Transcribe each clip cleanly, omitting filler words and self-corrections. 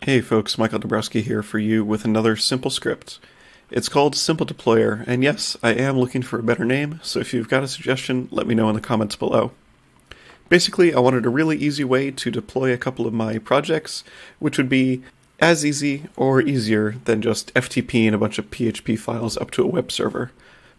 Hey folks, Michael Dabrowski here for you with another simple script. It's called SimpleDeployer, and yes, I am looking for a better name, so if you've got a suggestion, let me know in the comments below. Basically, I wanted a really easy way to deploy a couple of my projects, which would be as easy or easier than just FTPing a bunch of PHP files up to a web server.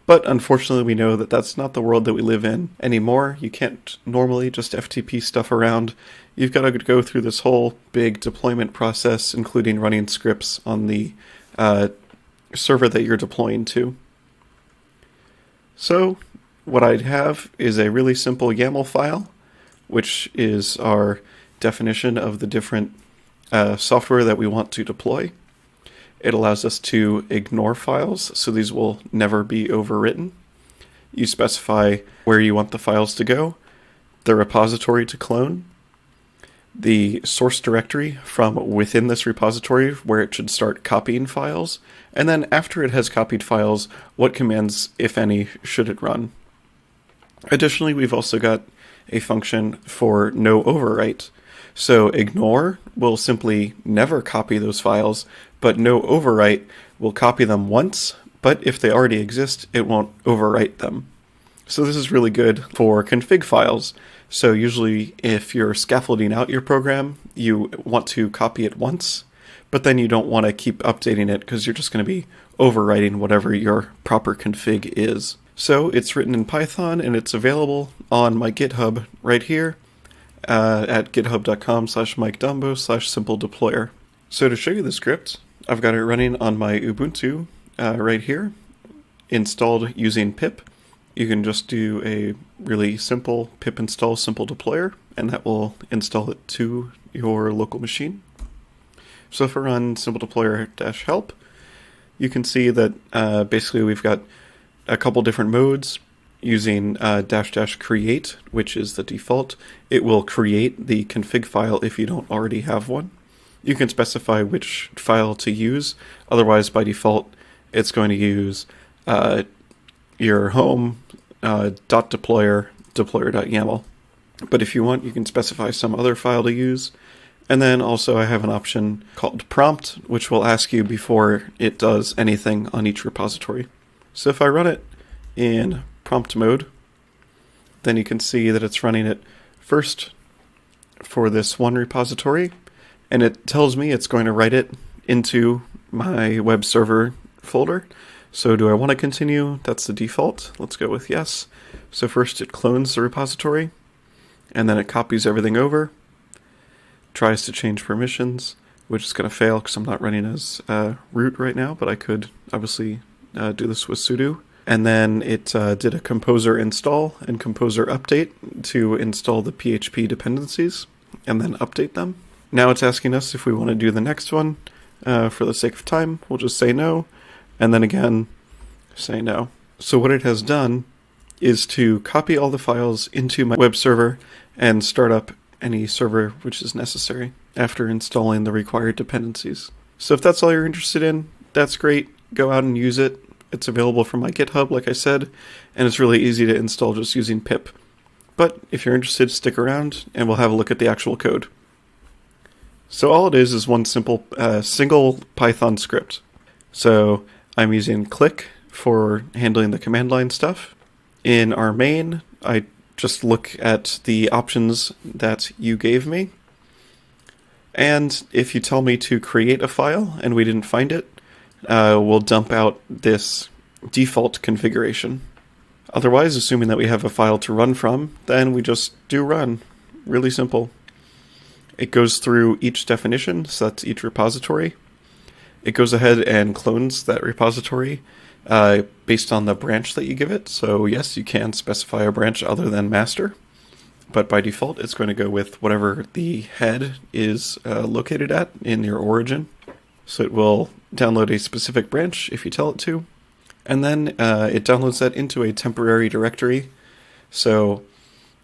But unfortunately, we know that that's not the world that we live in anymore. You can't normally just FTP stuff around. You've got to go through this whole big deployment process, including running scripts on the server that you're deploying to. So what I'd have is a really simple YAML file, which is our definition of the different software that we want to deploy. It allows us to ignore files, so these will never be overwritten. You specify where you want the files to go, the repository to clone, the source directory from within this repository where it should start copying files, and then after it has copied files, what commands, if any, should it run. Additionally, we've also got a function for no overwrite. So ignore will simply never copy those files, but no overwrite will copy them once, but if they already exist, it won't overwrite them. So this is really good for config files. So usually if you're scaffolding out your program, you want to copy it once, but then you don't want to keep updating it because you're just going to be overwriting whatever your proper config is. So it's written in Python and it's available on my GitHub right here at github.com/MikeDumbo/SimpleDeployer. So to show you the script, I've got it running on my Ubuntu right here, installed using pip. You can just do a really simple pip install SimpleDeployer, and that will install it to your local machine. So if I run SimpleDeployer-help, you can see that basically we've got a couple different modes. Using --create, which is the default, it will create the config file if you don't already have one. You can specify which file to use, otherwise by default it's going to use your home .deployer, deployer.yaml. But if you want, you can specify some other file to use. And then also I have an option called prompt, which will ask you before it does anything on each repository. So if I run it in prompt mode, then you can see that it's running it first for this one repository, and it tells me it's going to write it into my web server folder. So do I want to continue? That's the default. Let's go with yes. So first it clones the repository, and then it copies everything over, tries to change permissions, which is going to fail because I'm not running as root right now, but I could obviously do this with sudo. And then it did a composer install and composer update to install the PHP dependencies and then update them. Now it's asking us if we want to do the next one. For the sake of time, we'll just say no, and then again, say no. So what it has done is to copy all the files into my web server and start up any server which is necessary after installing the required dependencies. So if that's all you're interested in, that's great. Go out and use it. It's available from my GitHub, like I said, and it's really easy to install just using pip. But if you're interested, stick around and we'll have a look at the actual code. So all it is one simple single Python script. So I'm using click for handling the command line stuff. In our main, I just look at the options that you gave me. And if you tell me to create a file and we didn't find it, we'll dump out this default configuration. Otherwise, assuming that we have a file to run from, then we just do run. Really simple. It goes through each definition, so that's each repository. It goes ahead and clones that repository based on the branch that you give it. So yes, you can specify a branch other than master, but by default it's going to go with whatever the head is located at in your origin. So it will download a specific branch if you tell it to, and then it downloads that into a temporary directory. So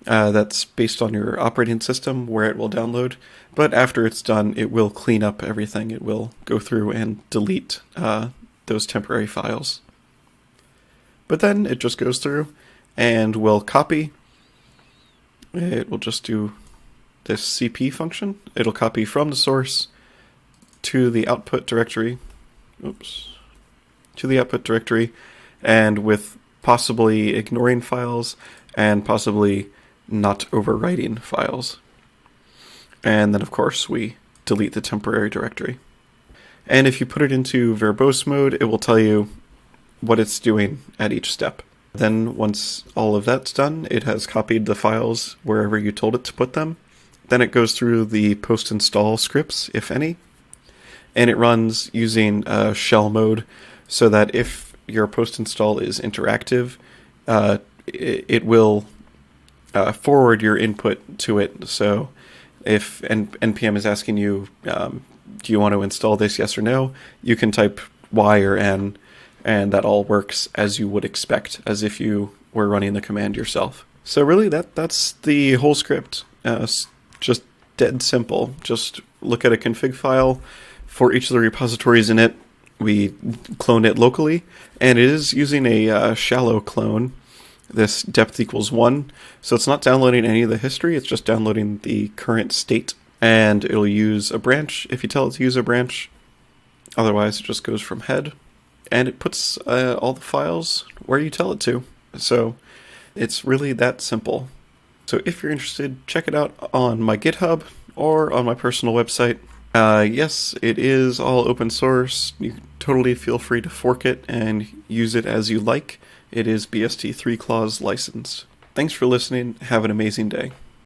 that's based on your operating system where it will download, but after it's done, it will clean up everything. It will go through and delete those temporary files. But then it just goes through and will copy. It will just do this CP function. It'll copy from the source to the output directory. To the output directory, and with possibly ignoring files and possibly not overwriting files. And then, of course, we delete the temporary directory. And if you put it into verbose mode, it will tell you what it's doing at each step. Then once all of that's done, it has copied the files wherever you told it to put them. Then it goes through the post-install scripts, if any, and it runs using shell mode, so that if your post-install is interactive, it will forward your input to it. So if npm is asking you, do you want to install this, yes or no, you can type Y or N, and that all works as you would expect, as if you were running the command yourself. So really, that's the whole script. Just dead simple. Just look at a config file for each of the repositories in it. We clone it locally, and it is using a shallow clone, this depth equals 1. So it's not downloading any of the history, it's just downloading the current state. And it'll use a branch if you tell it to use a branch. Otherwise, it just goes from head. And it puts all the files where you tell it to. So it's really that simple. So if you're interested, check it out on my GitHub or on my personal website. Yes, it is all open source. You totally feel free to fork it and use it as you like. It is BST 3 clause licensed. Thanks for listening. Have an amazing day.